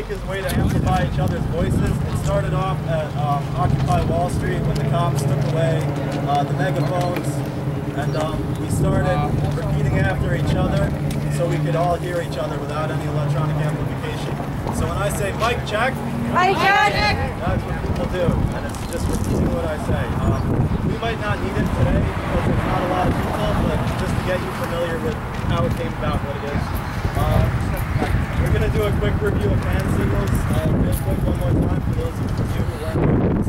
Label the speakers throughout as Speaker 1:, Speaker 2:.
Speaker 1: his way to amplify each other's voices. It started off at Occupy Wall Street when the cops took away the megaphones, and we started repeating after each other so we could all hear each other without any electronic amplification. So when I say mic check,
Speaker 2: mic check,
Speaker 1: that's what people do, and it's just repeating what I say. We might not need it today because there's not a lot of people, but just to get you familiar with how it came about, what it is. We're going to do a quick review of hand signals, real quick one more time for those of you who weren't working.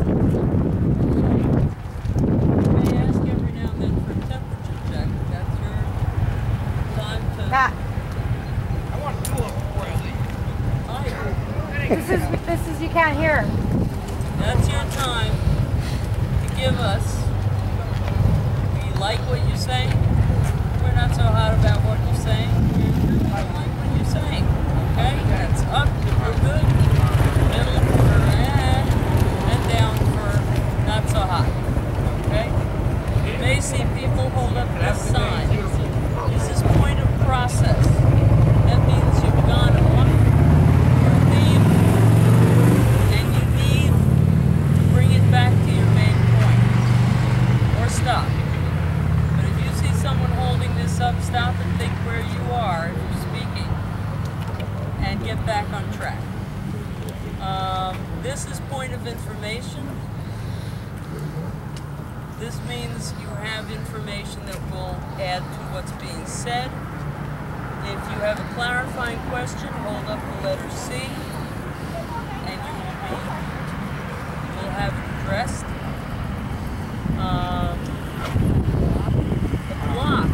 Speaker 3: May I ask every now and then for a temperature check? That's your time to...
Speaker 2: Matt.
Speaker 4: I want to do it before I leave.
Speaker 2: This is, you can't hear.
Speaker 3: That's your time to give us. We like what you're saying. We're not so hot about what you're saying. We like what you're saying. Okay? That's up for good, middle for and down for not so hot. Okay? You may see people hold up this sign. This is point of process. That means you've gone off your theme and you need to bring it back to your main point. Or stop. But if you see someone holding this up, stop and think where you are if you're speaking and get back on track. This is point of information. This means you have information that will add to what's being said. If you have a clarifying question, hold up the letter C and you will have it addressed. A block.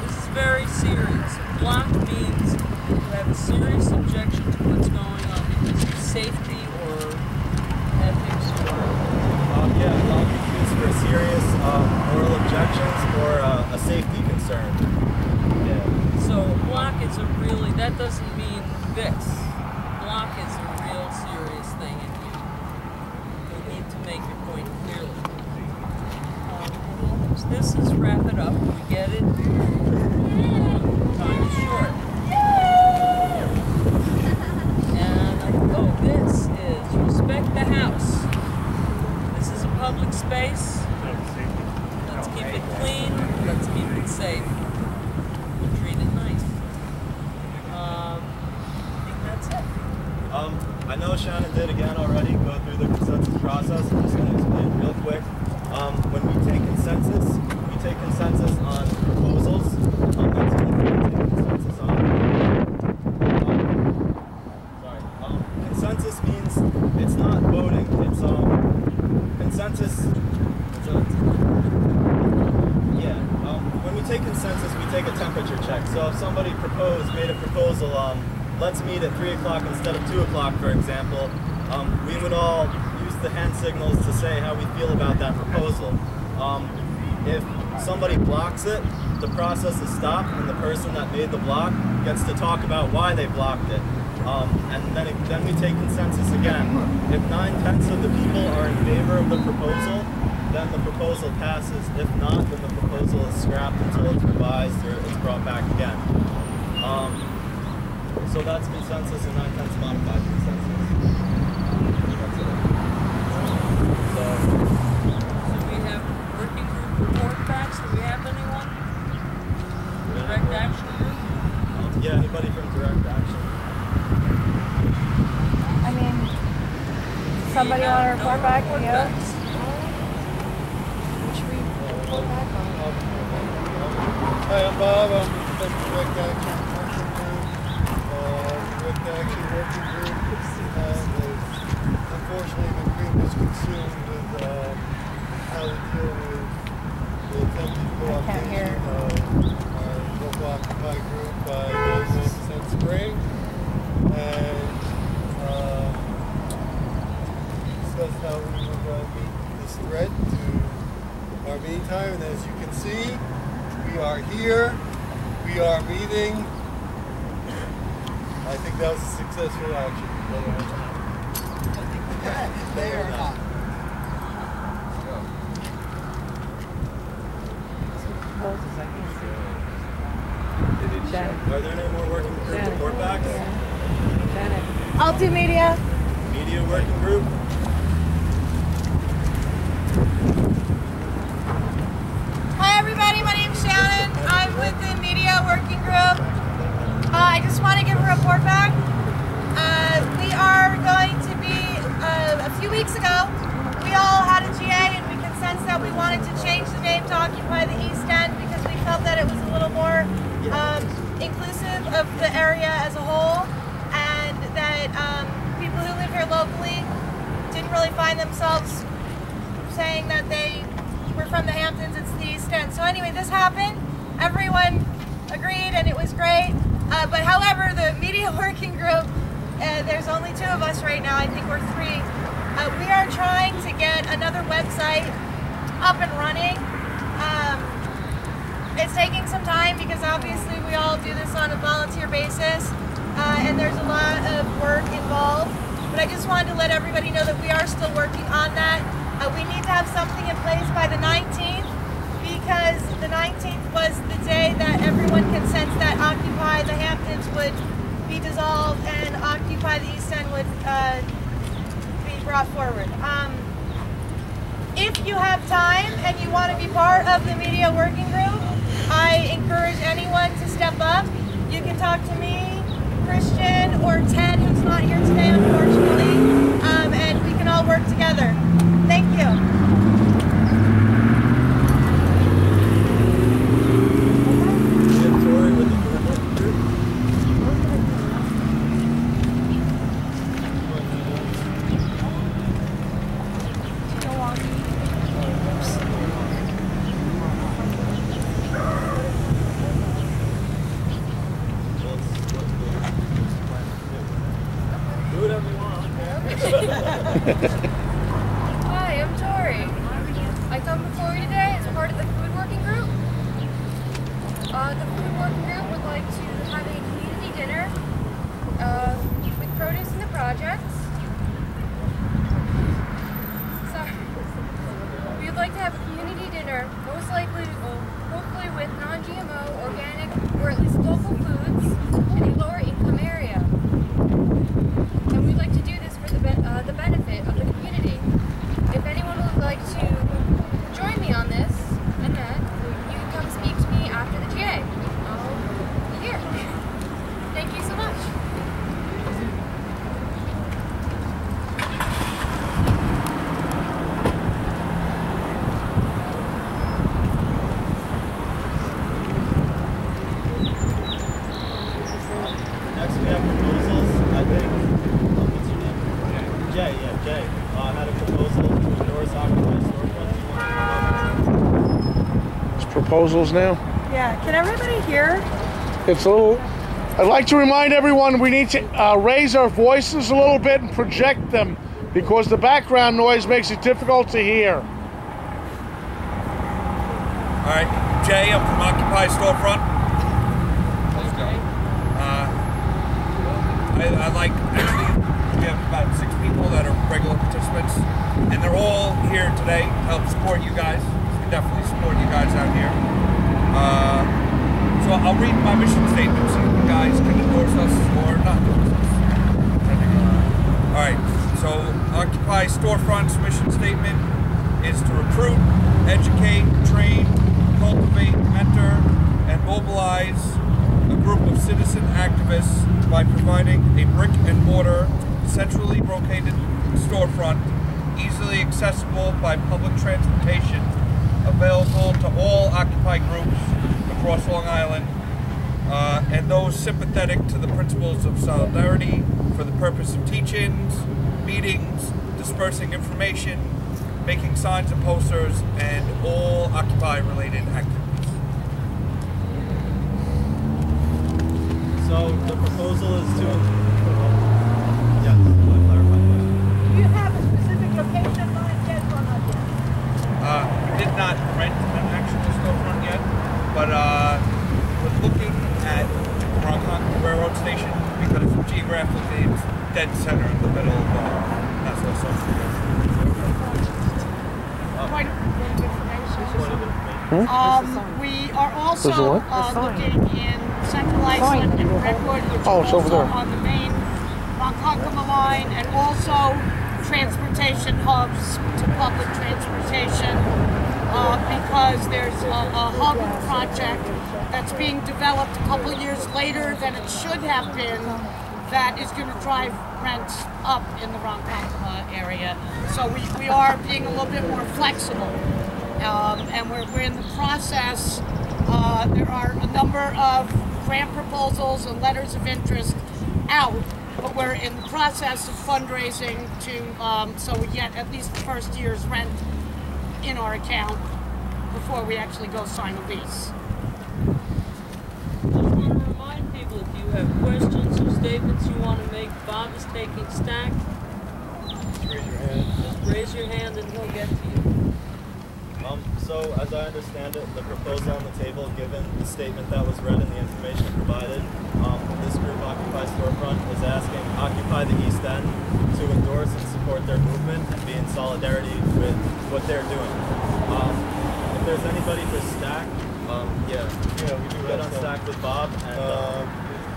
Speaker 3: This is very serious. A block means you have a serious objection to what's going on because of safety or ethics or...
Speaker 1: Yeah, block is used for serious moral objections or a safety concern. Yeah.
Speaker 3: So a block is a really, that doesn't mean this. Block is a real serious thing and you need to make your point clearly. This is wrap it up. We get it. Time is short. And this is respect the house. This is a public space. Let's keep it clean. Let's keep it safe. We'll treat it nice. I think that's it.
Speaker 1: I know Shannon did again already go through the consensus process. I'm just going to explain real quick. When we take consensus on proposals. That's the only thing we take consensus on. Consensus means it's not voting. It's consensus. When we take consensus, we take a temperature check. So if somebody made a proposal, let's meet at 3 o'clock instead of 2 o'clock, for example, we would all use the hand signals to say how we feel about that proposal. If somebody blocks it, the process is stopped, and the person that made the block gets to talk about why they blocked it. And then we take consensus again. If 9/10 of the people are in favor of the proposal, then the proposal passes. If not, then the proposal is scrapped until it's revised or it's brought back again. So that's consensus, and 9/10 modified consensus. That's it. So
Speaker 3: we have working group report backs. Do we have anyone? Direct action group?
Speaker 1: Yeah, anybody from direct action?
Speaker 2: I mean, somebody want to report back? Yeah. Which we report back on?
Speaker 5: Hi, I'm Bob. I'm from Direct Action Working Group. Direct Action Working Group has unfortunately been pretty much consumed with how we deal with the attempted co-optation of our local Occupy group by those since spring. And discussed how we would meet this threat to our meeting time. And as you can see, we are here. We are meeting. I think that was a successful action. They are not.
Speaker 1: Are there any more working group report backs?
Speaker 2: Janet. I'll do media.
Speaker 1: Media working group.
Speaker 2: Hi everybody, my name's Shannon. I'm with the media working group. I just want to give a report back. We are going to be, a few weeks ago, we all had a GA and we can sense that we wanted to change the name to Occupy the East End because we felt that it was a little more inclusive of the area as a whole, and that people who live here locally didn't really find themselves saying that they were from the Hamptons, it's the East End. So anyway, this happened. Everyone agreed and it was great. But however, the media working group, there's only 2 of us right now. I think we're 3. We are trying to get another website up and running. It's taking some time because obviously we all do this on a volunteer basis, and there's a lot of work involved. But I just wanted to let everybody know that we are still working on that. We need to have something in place by the 19th because the 19th was the day that everyone can sense that Occupy the Hamptons would be dissolved and Occupy the East End would be brought forward. If you have time and you want to be part of the media working group, I encourage anyone to step up. You can talk to me, Christian, or Ted, who's not here today, unfortunately, and we can all work together. Thank you.
Speaker 1: Tori with the working group. Do whatever you want.
Speaker 6: Hi, I'm Tori. I come before you today as part of the food working group. The food working group would like to have a community dinner with produce in the projects. So, we would like to have a community dinner, most likely, hopefully with non-GMO, organic, or at least local foods in a lower income area. And we'd like to do this for the benefit of the community. If anyone would like to join me on this and that, you can come speak to me after the GA. I'll be here. Thank you so much.
Speaker 1: Next we have proposals, I think. What's your name? Jay, yeah, Jay. Had a proposal to endorse Occupy storefronts.
Speaker 7: It's proposals now.
Speaker 2: Yeah, can everybody hear?
Speaker 7: It's a little. I'd like to remind everyone we need to raise our voices a little bit and project them because the background noise makes it difficult to hear.
Speaker 4: All right, Jay, I'm from Occupy Storefront. Let's go. I like, actually, we have about 6 people that are regular participants, and they're all here today to help support you guys. We definitely support you guys out here. So I'll read my mission statement so you guys can endorse us or not endorse us. All right, so Occupy Storefront's mission statement is to recruit, educate, train, cultivate, mentor, and mobilize a group of citizen activists by providing a brick and mortar, centrally located storefront, easily accessible by public transportation, available to all Occupy groups across Long Island, and those sympathetic to the principles of solidarity for the purpose of teach-ins, meetings, dispersing information, making signs and posters, and all Occupy-related activities.
Speaker 1: So the proposal is to, yeah, clarify the question.
Speaker 2: Do you have a specific location in mind yet or not yet?
Speaker 4: Did not rent an actual storefront yet, but we're looking at Ronkonkoma Railroad Station because geographically it's dead center in the middle of Nassau Social.
Speaker 8: Quite a bit of information.
Speaker 1: Hmm?
Speaker 8: We are also
Speaker 7: There's a what?
Speaker 8: looking in Central Iceland and Redwood, which
Speaker 7: Oh,
Speaker 8: is
Speaker 7: it's over
Speaker 8: also
Speaker 7: there.
Speaker 8: on the main Ronkonkoma Ronkonkoma line, and also transportation hubs to public transportation, because there's a hub project that's being developed a couple years later than it should have been, that is going to drive rents up in the Ronkonkoma area. So we are being a little bit more flexible, and we're in the process. There are a number of grant proposals and letters of interest out, but we're in the process of fundraising to so we get at least the first year's rent in our account before we actually go sign a lease.
Speaker 3: Just want to remind people, if you have questions or statements you want to make, Bob is taking stack.
Speaker 5: Just raise your hand.
Speaker 3: Just raise your hand and he'll get to you.
Speaker 1: So, as I understand it, the proposal on the table, given the statement that was read and the information provided, this group, Occupy Storefront, is asking Occupy the East End to endorse and support their movement and be in solidarity with what they're doing. If there's anybody for Stack, yeah, we do get on Stack with Bob and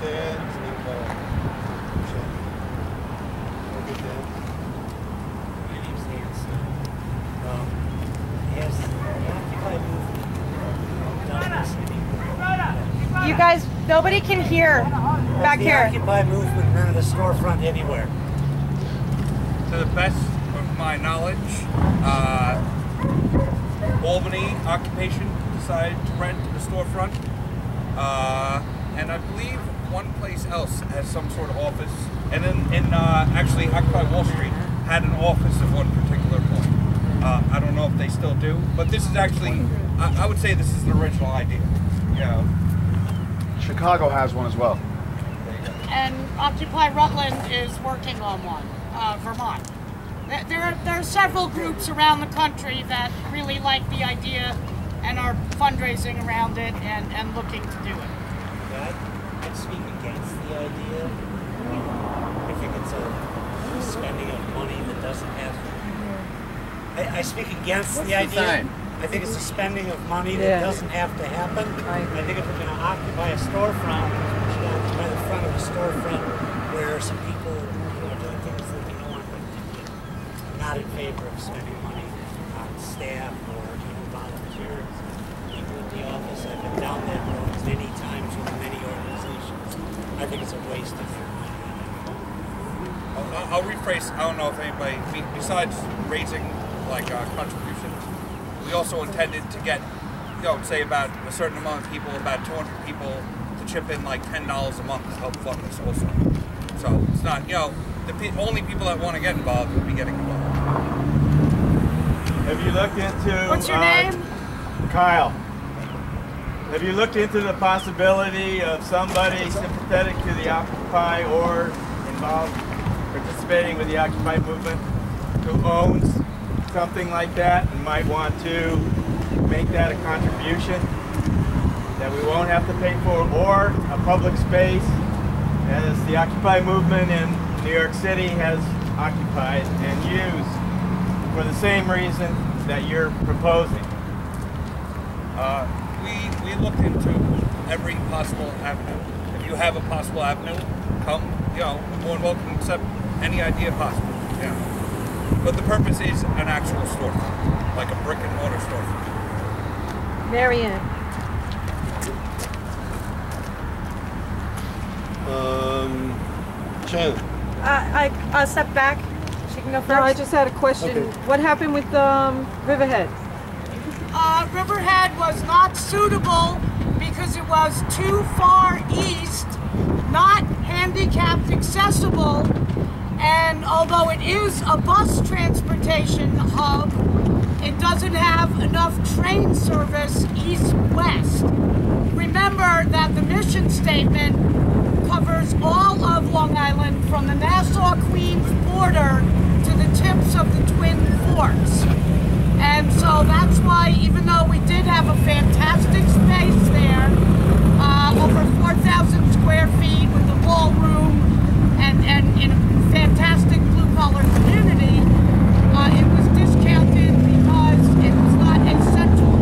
Speaker 5: Dan and Jen. Okay, Dan.
Speaker 9: My name's Dan Snow. Has the Occupy movement done this anywhere?
Speaker 2: You guys, nobody can hear back
Speaker 9: The
Speaker 2: here.
Speaker 9: Occupy movement rented a storefront anywhere?
Speaker 4: To the best of my knowledge, Albany Occupation decided to rent a storefront, and I believe one place else has some sort of office, and then actually Occupy Wall Street had an office at one particular point. I don't know if they still do, but this is actually, I would say this is the original idea. Yeah.
Speaker 10: Chicago has one as well.
Speaker 8: And Occupy Rutland is working on one, Vermont. There are several groups around the country that really like the idea and are fundraising around it and looking to do it.
Speaker 9: I'd speak against the idea. I think it's a spending of money that doesn't have. I speak against the idea. I think it's a spending of money that doesn't have to happen. I think if we're going to occupy a storefront, we should occupy the front of a storefront where some people are doing things that they don't want them to do. I'm not in favor of spending money on staff or volunteers, people at the office. I've been down that road many times with many organizations. I think it's a waste of your money.
Speaker 4: I'll rephrase, I don't know if anybody, besides raising like contributions, we also intended to get, say about a certain amount of people, about 200 people, to chip in like $10 a month to help fund this also. So it's not, the only people that want to get involved will be getting involved.
Speaker 1: have you looked into...
Speaker 8: What's your name?
Speaker 1: Kyle. Have you looked into the possibility of somebody sympathetic to the Occupy or involved, participating with the Occupy movement, who owns something like that and might want to make that a contribution that we won't have to pay for, or a public space as the Occupy movement in New York City has occupied and used for the same reason that you're proposing?
Speaker 4: We looked into every possible avenue. If you have a possible avenue, come, more than welcome to accept any idea possible. Yeah. But the purpose is an actual storefront, like a brick and mortar storefront.
Speaker 2: Marianne.
Speaker 5: Jen.
Speaker 2: I'll step back. She can go first.
Speaker 11: No, I just had a question.
Speaker 5: Okay.
Speaker 11: What happened with Riverhead?
Speaker 8: Riverhead was not suitable because it was too far east, not handicapped accessible, and although it is a bus transportation hub, it doesn't have enough train service east-west. Remember that the mission statement covers all of Long Island from the Nassau-Queens border to the tips of the Twin Forks. And so that's why, even though we did have a fantastic space there, over 4,000 square feet with the ballroom and in a fantastic blue-collar community, it was discounted because it was not a central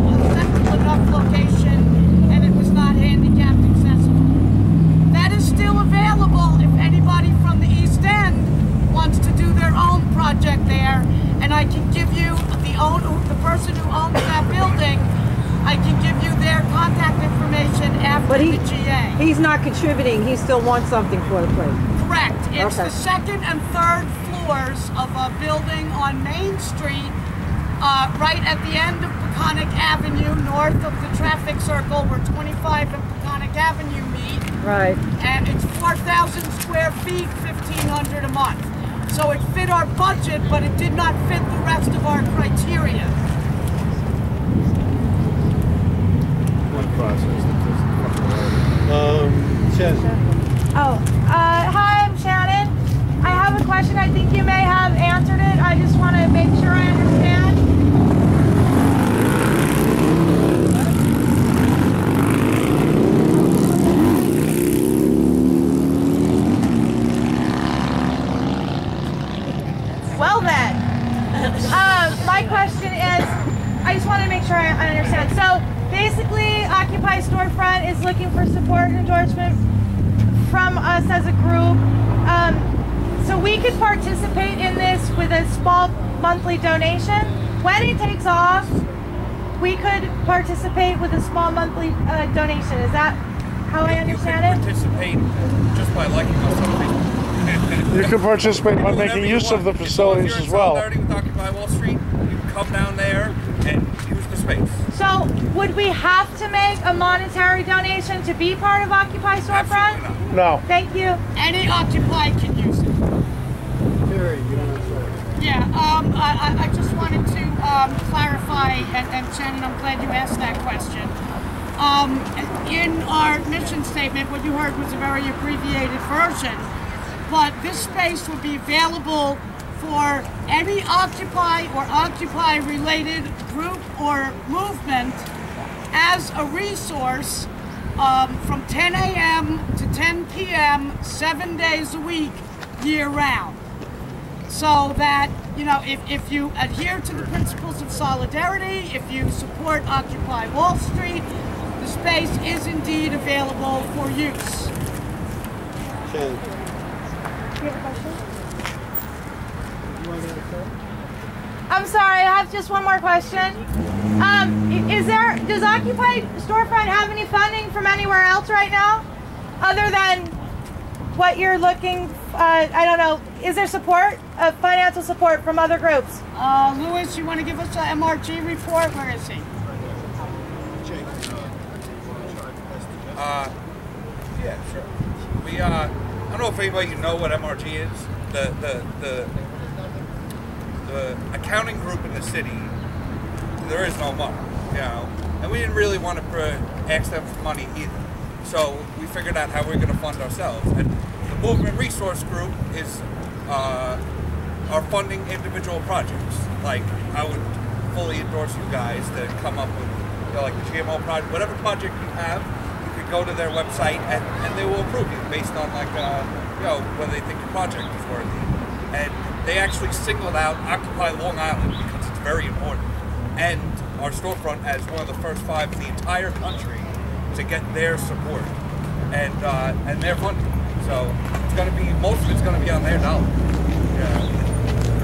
Speaker 8: enough location and it was not handicapped accessible. That is still available if anybody from the East End I can give you the person who owns that building. I can give you their contact information after
Speaker 11: But
Speaker 8: the GA.
Speaker 11: he's not contributing. He still wants something for the place.
Speaker 8: Correct. It's
Speaker 11: Okay.
Speaker 8: the second and third floors of a building on Main Street, right at the end of Peconic Avenue, north of the traffic circle where 25 and Peconic Avenue meet.
Speaker 11: Right.
Speaker 8: And it's 4,000 square feet, $1,500 a month. So it fit our budget, but it did not fit the rest of our criteria.
Speaker 5: Shannon.
Speaker 2: Oh, hi, I'm Shannon. I have a question. I think you may have answered it. I just want to make sure I understand. Well then, my question is, I just want to make sure I understand. So basically, Occupy Storefront is looking for support and endorsement from us as a group. So we could participate in this with a small monthly donation. When it takes off, we could participate with a small monthly donation. Is that how I understand it?
Speaker 4: Participate just by liking us on Facebook.
Speaker 7: You can participate by making use of the facilities as well.
Speaker 4: If you're in solidarity with Occupy Wall Street, you can come down there and use the space.
Speaker 2: So would we have to make a monetary donation to be part of Occupy Storefront?
Speaker 7: No.
Speaker 2: Thank you.
Speaker 8: Any Occupy can use it.
Speaker 5: Terry, you want to say?
Speaker 8: Yeah, I just wanted to clarify, and Shannon, I'm glad you asked that question. In our mission statement, what you heard was a very abbreviated version, but this space will be available for any Occupy or Occupy-related group or movement as a resource from 10 a.m. to 10 p.m., 7 days a week, year-round. So that, you know, if you adhere to the principles of solidarity, if you support Occupy Wall Street, the space is indeed available for use.
Speaker 5: Shannon.
Speaker 2: You have a question? I'm sorry, I have just one more question. Does Occupy Storefront have any funding from anywhere else right now? Other than what you're looking, I don't know, is there support, financial support from other groups?
Speaker 8: Louis, you want to give us an MRG report? Where is he?
Speaker 4: Yeah, sure. We, I don't know if anybody you know what MRG is. The accounting group in the city, there is no money, you know, and we didn't really want to ask them for money either. So we figured out how we're going to fund ourselves. And the Movement Resource Group is are funding individual projects. Like, I would fully endorse you guys to come up with, you know, like the GMO project, whatever project you have, you could go to their website and they will approve you based on, like, you know, whether they think your project is worthy. And they actually singled out Occupy Long Island because it's very important, and our storefront as one of the first 5 in the entire country to get their support and their funding. So it's going to be, most of it's going to be on their dollar. Yeah.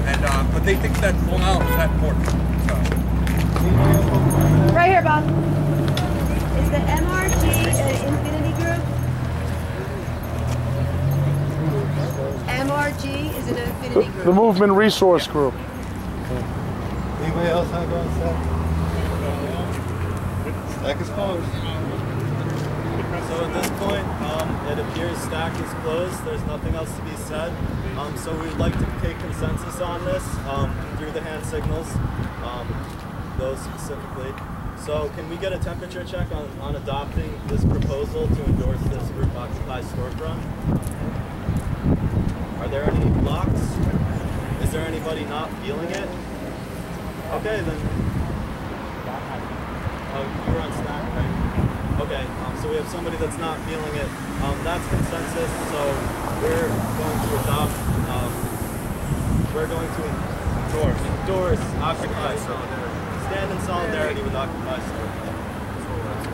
Speaker 4: And but they think that Long Island is that important. So.
Speaker 2: Right here, Bob.
Speaker 12: Is the MRG an Infinity Group? MRG is an Infinity Group.
Speaker 7: The Movement Resource Group.
Speaker 5: Anybody else have on stack? Stack is closed.
Speaker 1: So at this point, it appears Stack is closed. There's nothing else to be said. So we'd like to take consensus on this through the hand signals, those specifically. So can we get a temperature check on adopting this proposal to endorse this group Occupy Storefront? Are there any blocks? Is there anybody not feeling it? Okay, then. Oh, you were on Stack, right? Okay, so we have somebody that's not feeling it. That's consensus, so we're going to adopt, we're going to endorse Occupy Solidarity. Stand in solidarity with Occupy Solidarity.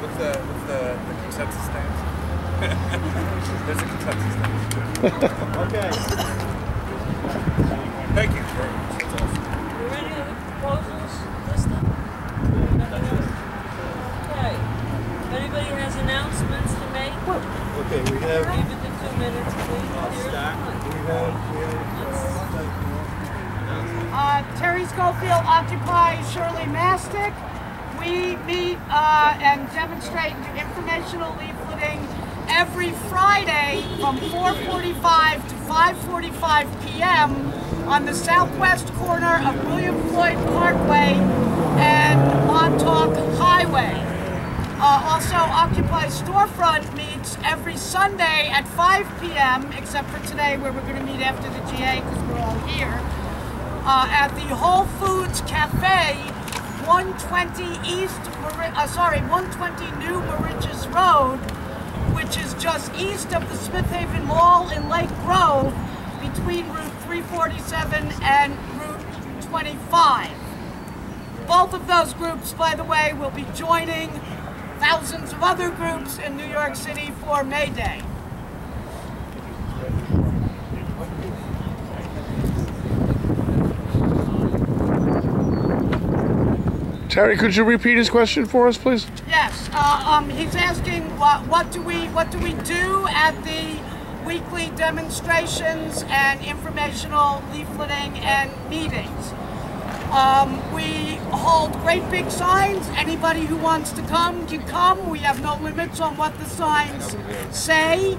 Speaker 4: What's the consensus stance? There's a consensus stance.
Speaker 1: Okay.
Speaker 4: Thank you very much. That's awesome.
Speaker 3: We're ready to anybody has announcements to make,
Speaker 5: Okay, we have,
Speaker 3: keep it to 2 minutes, please.
Speaker 8: Terry Schofield, Occupy Shirley Mastic. We meet and demonstrate and do informational leafleting every Friday from 4:45 to 5:45 p.m. on the southwest corner of William Floyd Parkway and Montauk Highway. Also, Occupy Storefront meets every Sunday at 5 p.m., except for today where we're going to meet after the GA because we're all here, at the Whole Foods Cafe, 120 New Mauritius Road, which is just east of the Smith Haven Mall in Lake Grove, between Route 347 and Route 25. Both of those groups, by the way, will be joining thousands of other groups in New York City for May Day.
Speaker 7: Terry, could you repeat his question for us, please?
Speaker 8: Yes, he's asking what do we do at the weekly demonstrations and informational leafleting and meetings. We hold great big signs. Anybody who wants to come can come. We have no limits on what the signs say.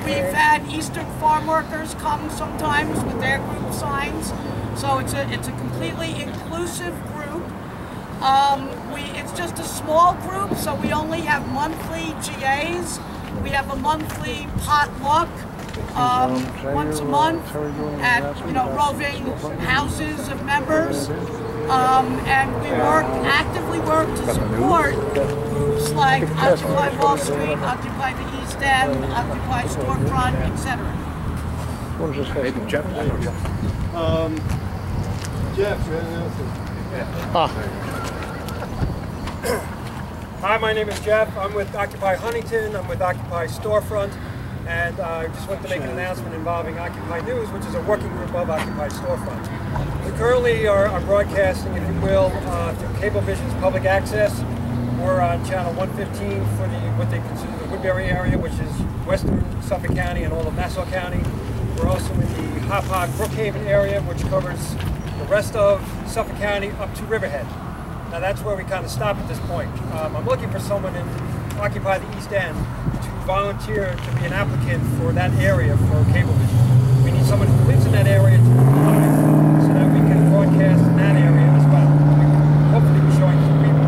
Speaker 8: We've had Eastern farm workers come sometimes with their group signs. So it's a completely inclusive group. It's just a small group, so we only have monthly GAs. We have a monthly potluck once a month at roving houses of members, and we actively work to support groups like Occupy Wall Street, Occupy the East End, Occupy Storefront, etc.
Speaker 5: Jeff,
Speaker 13: Hi, my name is Jeff. I'm with Occupy Huntington. I'm with Occupy Storefront. And I just wanted to make an announcement involving Occupy News, which is a working group of Occupy Storefront. We currently are broadcasting, if you will, through Cablevision's public access. We're on channel 115 for what they consider the Woodbury area, which is western Suffolk County and all of Nassau County. We're also in the Hop Brookhaven area, which covers the rest of Suffolk County up to Riverhead. Now that's where we kind of stop at this point. I'm looking for someone in Occupy the East End to volunteer to be an applicant for that area for Cablevision. We need someone who lives in that area to apply so that we can broadcast in that area as well. We will hopefully be showing,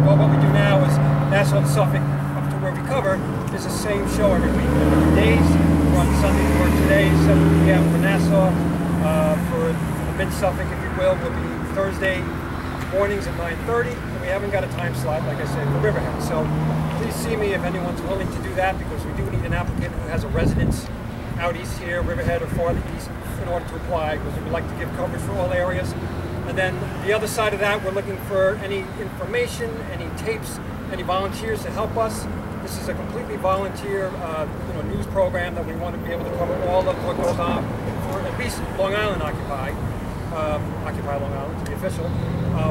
Speaker 13: what we do now is Nassau to Suffolk up to where we cover is the same show every week. Different days, we're on Sunday for today, 7 p.m. for Nassau, for the mid-Suffolk, if you will be Thursday mornings at 9:30, and we haven't got a time slot, like I said, for Riverhead. So please see me if anyone's willing to do that, because we do need an applicant who has a residence out east here, Riverhead or farther east, in order to apply, because we would like to give coverage for all areas. And then the other side of that, we're looking for any information, any tapes, any volunteers to help us. This is a completely volunteer news program that we want to be able to cover all of what goes on for at least Long Island Occupy. Occupy Long Island to be official,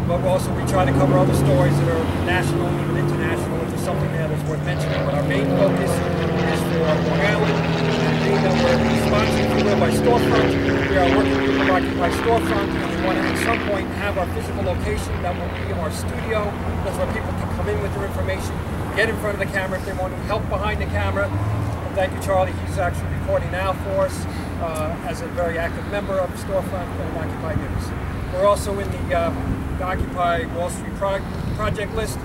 Speaker 13: but we try to cover other stories that are national, even international, which is something that is worth mentioning. But our main focus is for Long Island, and being that we're sponsored, if you will, by Storefront. We are working with Occupy Storefront, and we want to at some point have our physical location that will be our studio. That's where people can come in with their information, get in front of the camera if they want to help behind the camera. And thank you, Charlie. He's actually recording now for us. As a very active member of the Storefront and Occupy News. We're also in the Occupy Wall Street project list,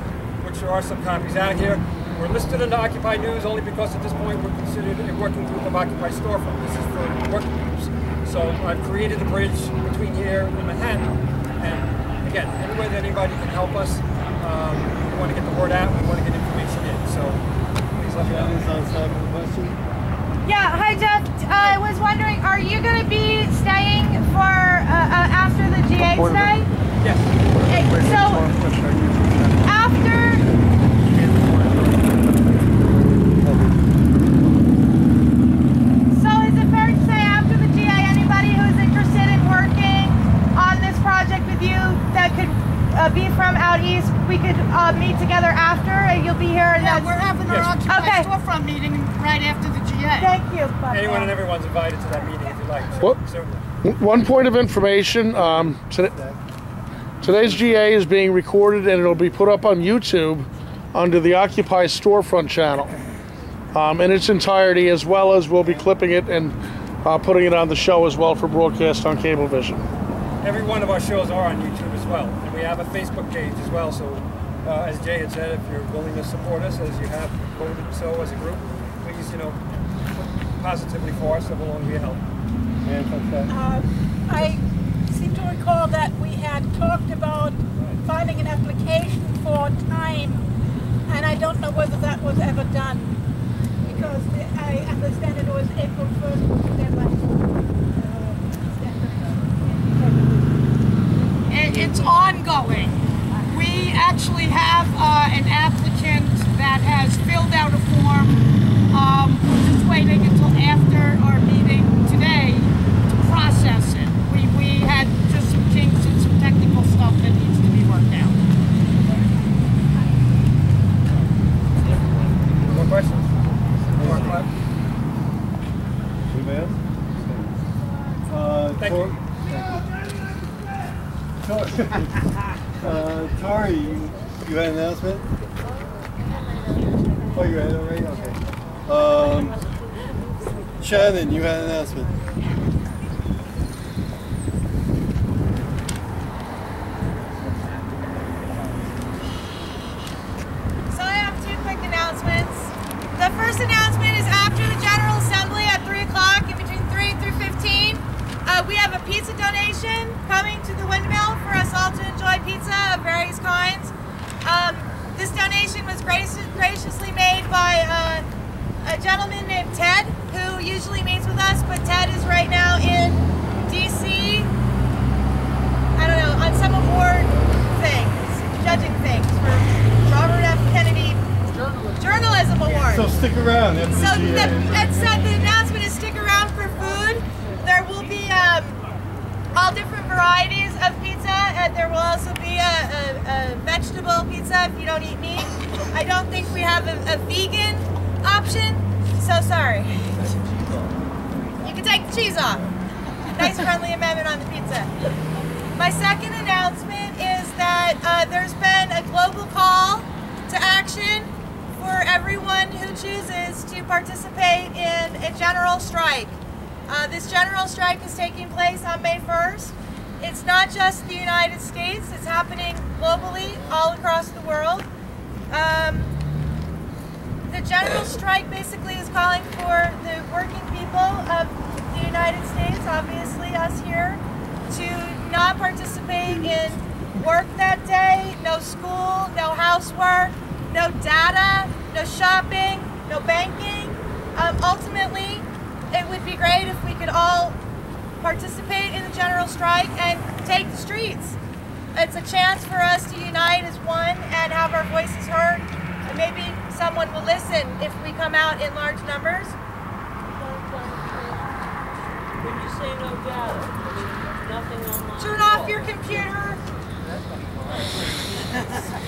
Speaker 13: which there are some copies out here. We're listed under Occupy News only because at this point we're considered a working group of Occupy Storefront. This is for working groups. So I've created a bridge between here and Manhattan. And again, any way that anybody can help us, we want to get the word out, we want to get information in. So please let me know.
Speaker 2: Yeah, hi Jeff. I was wondering, are you going to be staying for after the GA today?
Speaker 13: Yes.
Speaker 2: So after. So is it fair to say after the GA, anybody who's interested in working on this project with you that could be from out east, we could meet together after, and you'll be here. And
Speaker 8: Yeah, we're having our Occupy
Speaker 2: Okay.
Speaker 8: storefront meeting right after the GA.
Speaker 2: Thank you.
Speaker 13: Anyone and everyone's invited to that meeting if you'd like.
Speaker 7: What?
Speaker 13: So,
Speaker 7: One point of information, today's GA is being recorded and it'll be put up on YouTube under the Occupy Storefront channel in its entirety, as well as we'll be clipping it and putting it on the show as well for broadcast on Cablevision.
Speaker 13: every one of our shows are on YouTube as well, and we have a Facebook page as well. So, as Jay had said, if you're willing to support us, as you have voted so as a group, please, positively for us, and we'll only be a help.
Speaker 14: I seem to recall that we had talked about filing an application for time, and I don't know whether that was ever done, because I understand it was April 1st was the deadline.
Speaker 8: It's ongoing. We actually have an applicant that has filled out a form. We're just waiting until after our meeting today to process it. We had just some kinks and some technical stuff that needs to be worked out.
Speaker 13: More questions? More questions?
Speaker 5: Thank you. Tori, you had an announcement? Oh, you had it already? Okay. Shannon, you had an announcement.
Speaker 2: So I have two quick announcements. The first announcement is after the General Assembly at 3 o'clock, in between 3 through 15, we have a pizza donation coming to the Windmill for us all to enjoy pizza of various kinds. This donation was graciously made by a gentleman named Ted, who usually meets with us, but Ted is right now in DC, I don't know, on some award things, judging things for Robert F. Kennedy Journalism Award.
Speaker 5: So stick around.
Speaker 2: So the announcement is stick around for food. There will be all different varieties of pizza, and there will also be a vegetable pizza if you don't eat meat. I don't think we have a vegan option, so sorry. You can take the cheese off. Nice friendly amendment on the pizza. My second announcement is that there's been a global call to action for everyone who chooses to participate in a general strike. This general strike is taking place on May 1st. It's not just the United States, it's happening globally, all across the world. The general strike basically is calling for the working people of the United States, obviously us here, to not participate in work that day, no school, no housework, no data, no shopping, no banking. Ultimately, it would be great if we could all participate in the general strike and take the streets. It's a chance for us to unite as one and have our voices heard, and maybe someone will listen if we come out in large numbers.
Speaker 3: When you say no data, nothing online.
Speaker 2: Turn off your computer.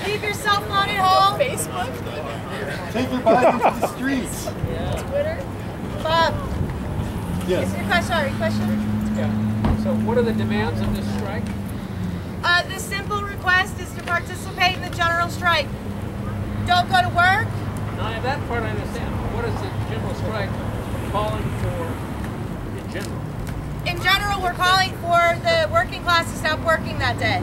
Speaker 2: Leave your cell phone at home. Facebook.
Speaker 5: Take your body to the streets.
Speaker 2: Twitter. Bob.
Speaker 5: Yes.
Speaker 2: Is your question?
Speaker 15: Yeah. So what are the demands of this strike?
Speaker 2: The simple request is to participate in the general strike. Don't go to work.
Speaker 15: Now, that part I understand. What is the general strike calling for in general?
Speaker 2: In general, we're calling for the working class to stop working that day.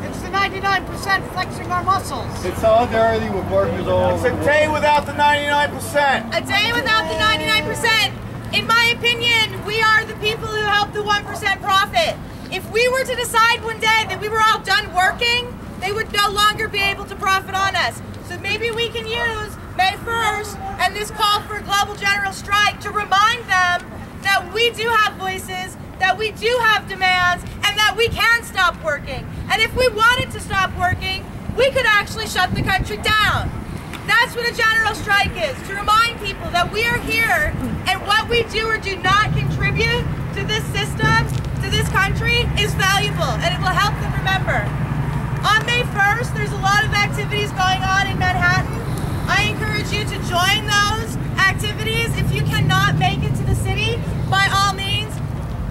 Speaker 8: It's the 99% flexing our muscles.
Speaker 5: It's solidarity with workers all over.
Speaker 16: It's a day without the 99%.
Speaker 2: A day without the 99%. In my opinion, we are the people who help the 1% profit. If we were to decide one day that we were all done working, they would no longer be able to profit on us. So maybe we can use May 1st and this call for a global general strike to remind them that we do have voices, that we do have demands, and that we can stop working. And if we wanted to stop working, we could actually shut the country down. That's what a general strike is, to remind people that we are here and what we do or do not contribute to this system, to this country, is valuable, and it will help them remember. On May 1st, there's a lot of activities going on in Manhattan. I encourage you to join those activities. If you cannot make it to the city, by all means,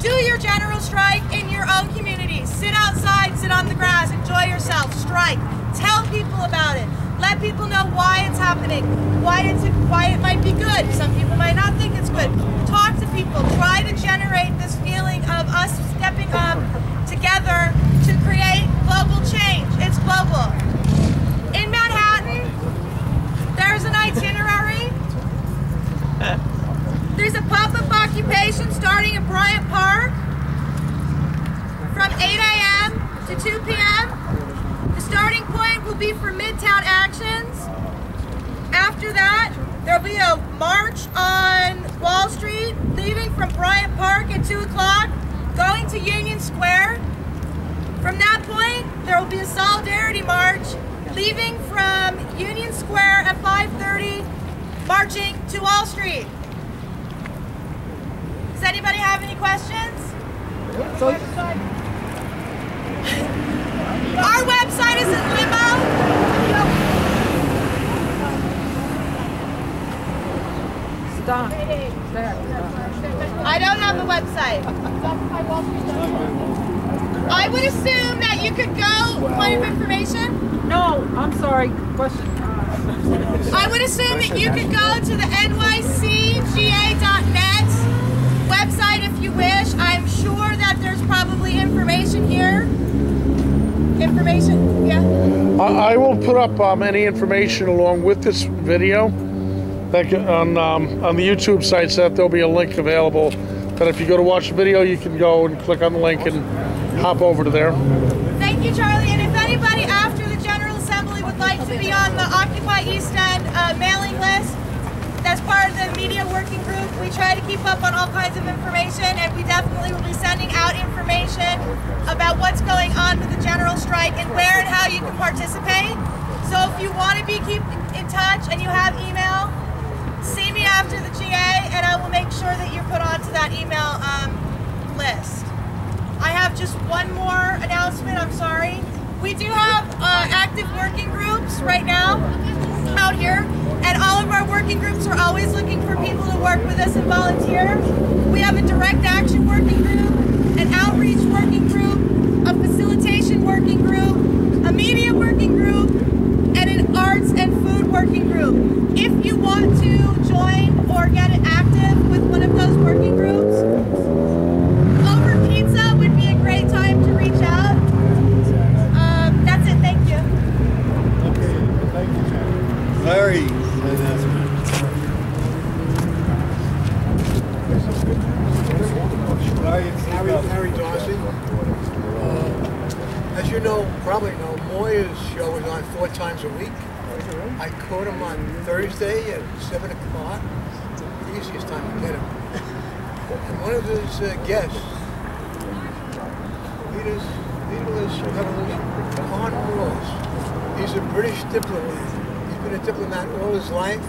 Speaker 2: do your general strike in your own community. Sit outside, sit on the grass, enjoy yourself, strike. Tell people about it. Let people know why it's happening, why it might be good. Some people might not think it's good. Talk to people. Try to generate this feeling of us stepping up together to create global change. It's global. In Manhattan, there's an itinerary. There's a pop-up occupation starting at Bryant Park from 8 a.m. to 2 p.m. The starting point will be for Midtown Actions. After that, there'll be a march on Wall Street, leaving from Bryant Park at 2 o'clock, going to Union Square. From that point, there will be a solidarity march, leaving from Union Square at 5:30, marching to Wall Street. Does anybody have any questions? Our website is in limbo.
Speaker 11: Stop.
Speaker 2: I don't have a website. I would assume that you could go, point of information?
Speaker 11: No, I'm sorry. Question.
Speaker 2: I would assume that you could go to the nycga.net website if you wish. I'm sure that there's probably information here. Information, yeah?
Speaker 7: I will put up any information along with this video that on the YouTube site, so that there'll be a link available. That if you go to watch the video, you can go and click on the link and hop over to there.
Speaker 2: Thank you, Charlie. And if anybody after the General Assembly would like to be on the Occupy East End mailing list, that's part of the media working group. We try to keep up on all kinds of information, and we definitely will be sending out information about what's going on with the general strike and where and how you can participate. So if you want to keep in touch and you have email, see me after the GA, and I will make sure that you're put onto that email list. I have just one more announcement. I'm sorry. We do have active working groups right now out here, and all of our working groups are always looking for people to work with us and volunteer. We have a direct action working group, an outreach working group, a facilitation working group, a media working group, and an arts and food working group. If you want to join or get active with one of those working groups, over pizza would be a great time to reach out. That's it. Thank you.
Speaker 5: Larry. Larry Darcy. As you know, probably know, Moya's show is on 4 times a week. I caught him on Thursday at 7 o'clock. The easiest time to get him. And one of his guests, leaders revolution, Con Ross. He's a British diplomat. He's been a diplomat all his life,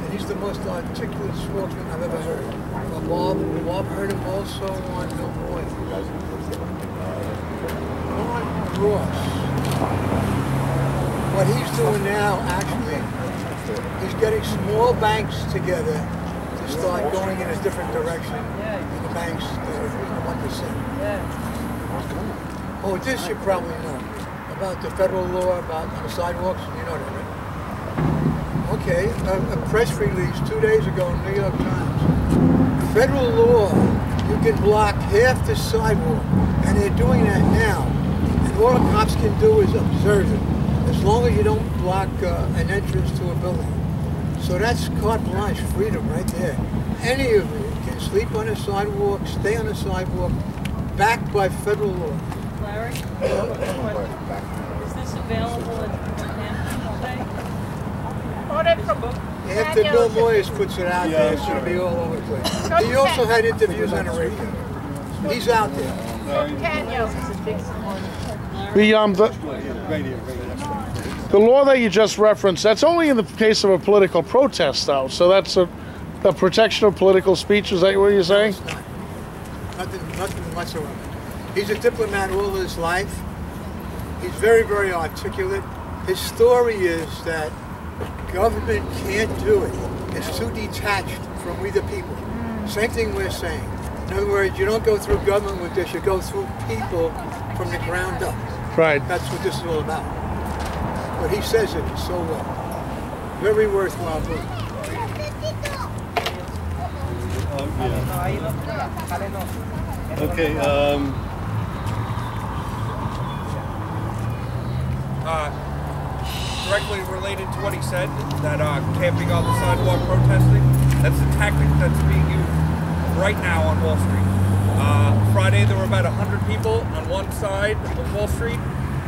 Speaker 5: and he's the most articulate spokesman I've ever heard. Bob heard him also on Bill Moy. Con Ross. What he's doing now, actually, he's getting small banks together to start going in a different direction than the banks that are 1%. Oh, this you probably know about the federal law about on the sidewalks. You know that, right? Okay, a press release 2 days ago in the New York Times. Federal law, you can block half the sidewalk, and they're doing that now. And all the cops can do is observe it, as long as you don't block an entrance to a building. So that's carte blanche freedom right there. Any of you can sleep on a sidewalk, stay on a sidewalk, backed by federal law.
Speaker 3: Larry, is this available in Hampton all day?
Speaker 5: After Bill Moyers puts it out there, it's going to be all over the place. He also had interviews on the radio. He's out there.
Speaker 7: The law that you just referenced, that's only in the case of a political protest, though. So that's the protection of political speech. Is that what you're saying?
Speaker 5: Nothing whatsoever. He's a diplomat all his life. He's very, very articulate. His story is that government can't do it. It's too detached from we the people. Same thing we're saying. In other words, you don't go through government with this, you go through people from the ground up.
Speaker 7: Right.
Speaker 5: That's what this is all about. But he says it so well. Very worthwhile book.
Speaker 17: Okay,
Speaker 4: directly related to what he said, that camping on the sidewalk protesting, that's the tactic that's being used right now on Wall Street. Friday there were about 100 people on one side of Wall Street,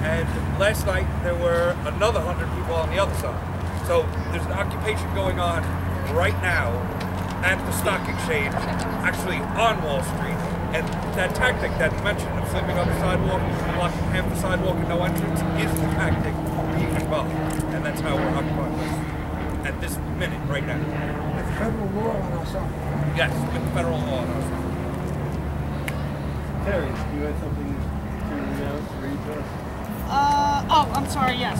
Speaker 4: and last night there were another 100 people on the other side. So there's an occupation going on right now at the stock exchange, actually on Wall Street, and that tactic that he mentioned of sleeping on the sidewalk, blocking half the sidewalk and no entrance, is the tactic being involved, and that's how we're occupying this at this minute right now.
Speaker 5: With federal law on our side.
Speaker 4: Yes, with federal law on our side.
Speaker 17: Terry, you had something to announce, read to us?
Speaker 8: Oh, I'm sorry, yes.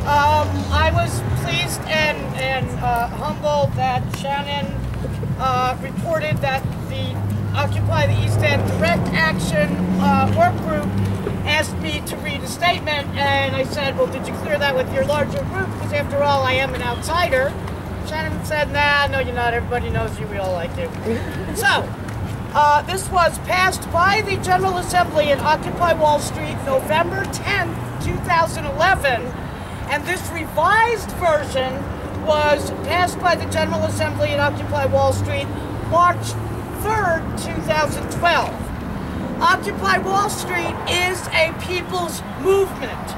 Speaker 8: I was pleased and humbled that Shannon reported that the Occupy the East End Direct Action work group asked me to read a statement, and I said, well, did you clear that with your larger group? Because after all, I am an outsider. Shannon said, nah, no, you're not. Everybody knows you. We all like you. So, this was passed by the General Assembly in Occupy Wall Street November 10th, 2011, and this revised version was passed by the General Assembly in Occupy Wall Street March 3rd, 2012. Occupy Wall Street is a people's movement.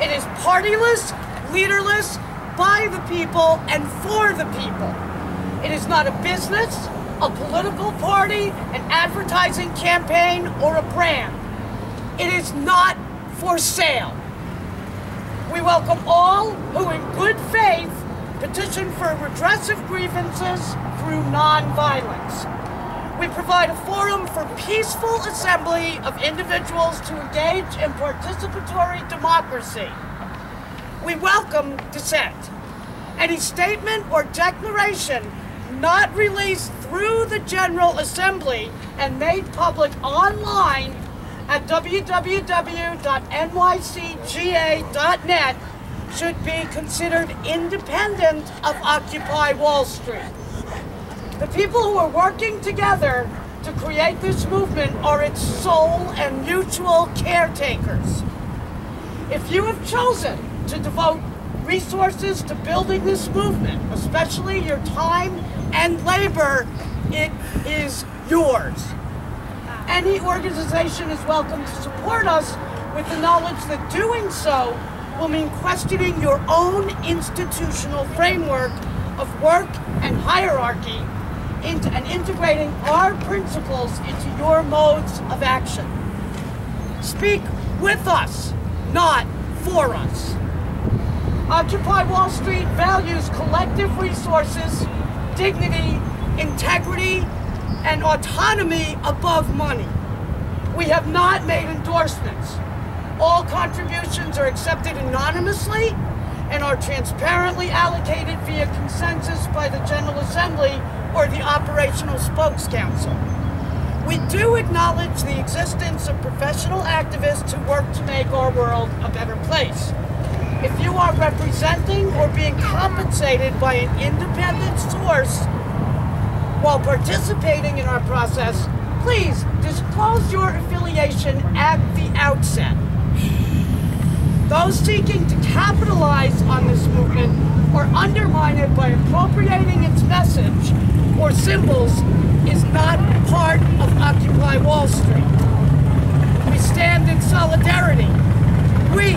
Speaker 8: It is partyless, leaderless, by the people and for the people. It is not a business, a political party, an advertising campaign, or a brand. It is not for sale. We welcome all who in good faith petition for redress of grievances through non-violence. We provide a forum for peaceful assembly of individuals to engage in participatory democracy. We welcome dissent. Any statement or declaration not released through the General Assembly and made public online at www.nycga.net should be considered independent of Occupy Wall Street. The people who are working together to create this movement are its sole and mutual caretakers. If you have chosen to devote resources to building this movement, especially your time and labor, it is yours. Any organization is welcome to support us with the knowledge that doing so will mean questioning your own institutional framework of work and hierarchy and integrating our principles into your modes of action. Speak with us, not for us. Occupy Wall Street values collective resources, dignity, integrity, and autonomy above money. We have not made endorsements. All contributions are accepted anonymously and are transparently allocated via consensus by the General Assembly or the Operational Spokes Council. We do acknowledge the existence of professional activists who work to make our world a better place. If you are representing or being compensated by an independent source while participating in our process, please disclose your affiliation at the outset. Those seeking to capitalize on this movement or undermine it by appropriating its message or symbols is not part of Occupy Wall Street. We stand in solidarity. We,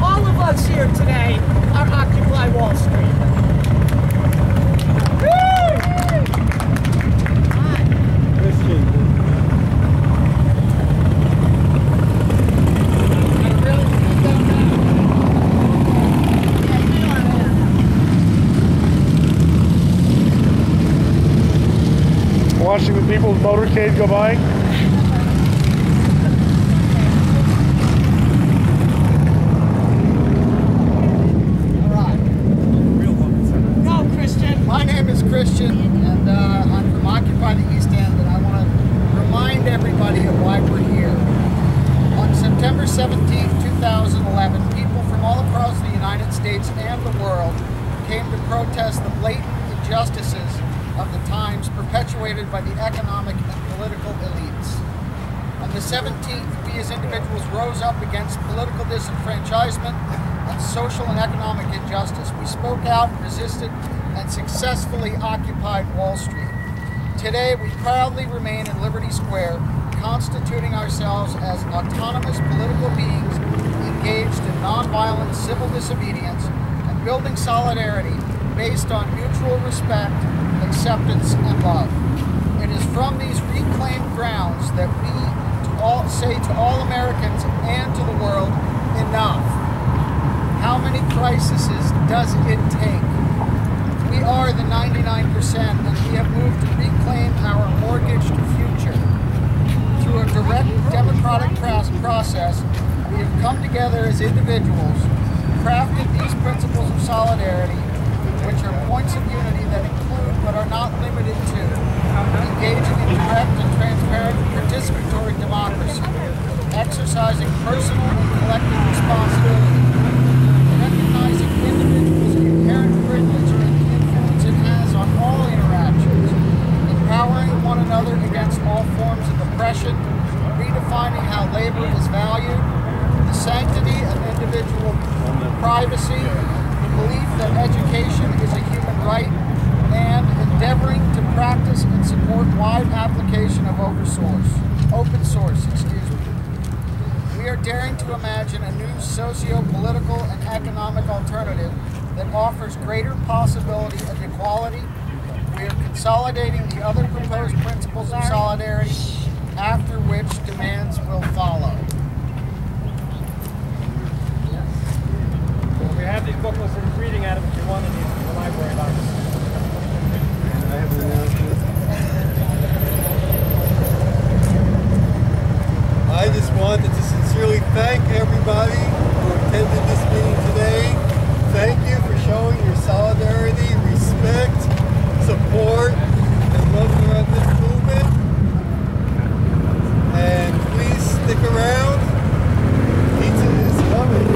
Speaker 8: all of us here today, are Occupy Wall Street.
Speaker 7: Watching the people's motorcade go by.
Speaker 18: 17th, 2011, people from all across the United States and the world came to protest the blatant injustices of the times perpetuated by the economic and political elites. On the 17th, we as individuals rose up against political disenfranchisement and social and economic injustice. We spoke out, resisted, and successfully occupied Wall Street. Today, we proudly remain in Liberty Square, constituting ourselves as autonomous political beings engaged in nonviolent civil disobedience and building solidarity based on mutual respect, acceptance, and love. It is from these reclaimed grounds that we say to all Americans and to the world, enough. How many crises does it take? We are the 99%, and we have moved to reclaim our mortgaged future. Through a direct democratic process, we have come together as individuals, crafted these principles of solidarity, which are points of unity that include but are not limited to engaging in direct and transparent participatory democracy, exercising personal and collective responsibility, recognizing individuals' inherent privilege and the influence it has on all interactions, empowering one another against all forms of oppression, redefining how labor is valued, the sanctity of individual privacy, the belief that education is a human right, and endeavoring to practice and support wide application of open source. We are daring to imagine a new socio-political and economic alternative that offers greater possibility of equality. We are consolidating the other proposed principles of solidarity, after which demands will follow.
Speaker 13: We have these booklets and reading at them if you want to in the library box.
Speaker 5: I have an announcement. I just wanted to sincerely thank everybody who attended this meeting today. Thank you for showing your solidarity, respect, support, and love for this movement. And please stick around. Pizza is coming.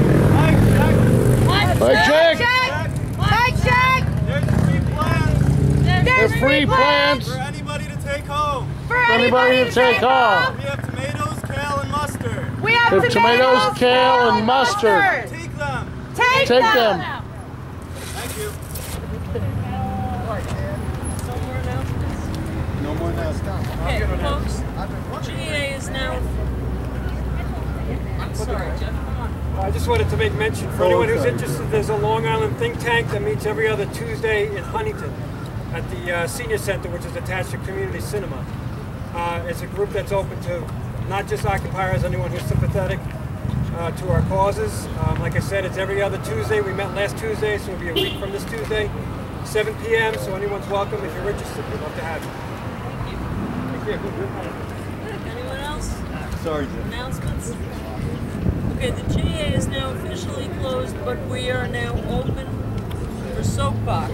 Speaker 7: There's free plants.
Speaker 1: For anybody to take home.
Speaker 7: For anybody to take home.
Speaker 1: We have tomatoes, kale, and mustard.
Speaker 7: We have tomatoes, kale, and mustard.
Speaker 1: Take them.
Speaker 7: Take them.
Speaker 1: Thank you.
Speaker 5: No more announcements.
Speaker 3: Okay, folks, GA is now... I'm sorry, Jeff, come on.
Speaker 13: I just wanted to make mention, for anyone who's interested, there's a Long Island think tank that meets every other Tuesday in Huntington at the Senior Center, which is attached to Community Cinema. It's a group that's open to not just occupiers, anyone who's sympathetic to our causes. Like I said, it's every other Tuesday. We met last Tuesday, so it'll be a week from this Tuesday, 7 p.m., so anyone's welcome if you're interested. We'd love to have you. Thank you.
Speaker 3: Anyone else?
Speaker 5: Sorry, Jim.
Speaker 3: Announcements? Okay, the GA is now officially closed, but we are now open for soapbox.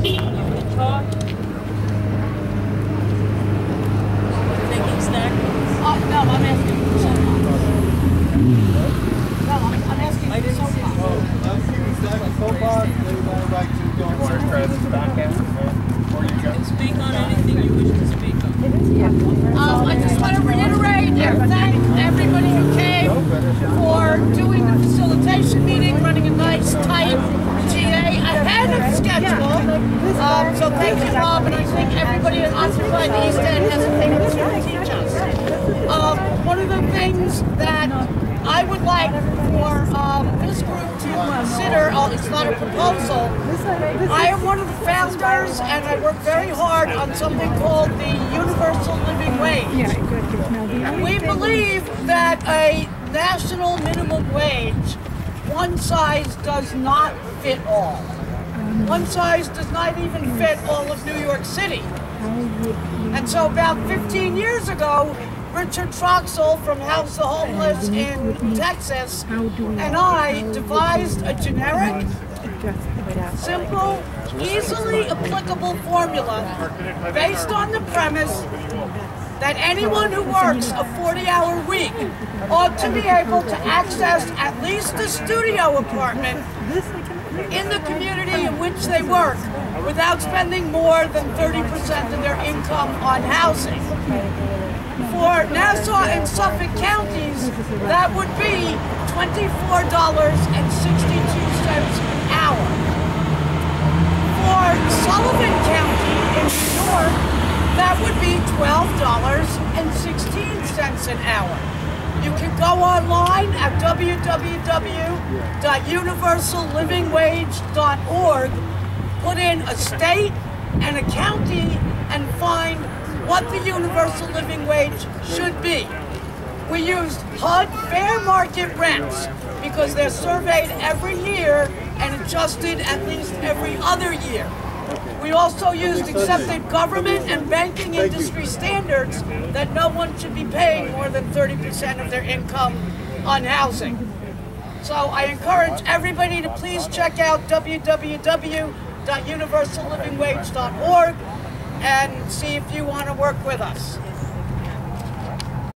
Speaker 3: You can talk. Taking stackers.
Speaker 8: No, I'm asking for soapbox. No, I'm asking for soapbox.
Speaker 5: I'm keeping stack soapbox. Anybody like to go on
Speaker 3: You can speak on anything you wish to speak on.
Speaker 8: I just want to reiterate and thank everybody who came for doing the facilitation meeting, running a nice, tight GA ahead of schedule. So thank you, Rob, and I think everybody at Occupy the East End has a thing to teach us. One of the things that I would like for this group to consider, it's not a proposal, I am one of the founders and I work very hard on something called the Universal Living Wage. We believe that a national minimum wage, one size does not fit all. One size does not even fit all of New York City. And so about 15 years ago, Richard Troxel from House the Homeless in Texas and I devised a generic, simple, easily applicable formula based on the premise that anyone who works a 40-hour week ought to be able to access at least a studio apartment in the community in which they work without spending more than 30% of their income on housing. For Nassau and Suffolk counties, that would be $24.62 an hour. For Sullivan County in New York, that would be $12.16 an hour. You can go online at www.universallivingwage.org, put in a state and a county, and find what the universal living wage should be. We used HUD fair market rents because they're surveyed every year and adjusted at least every other year. We also used accepted government and banking industry standards that no one should be paying more than 30% of their income on housing. So I encourage everybody to please check out www.universallivingwage.org and see if you want to work with us.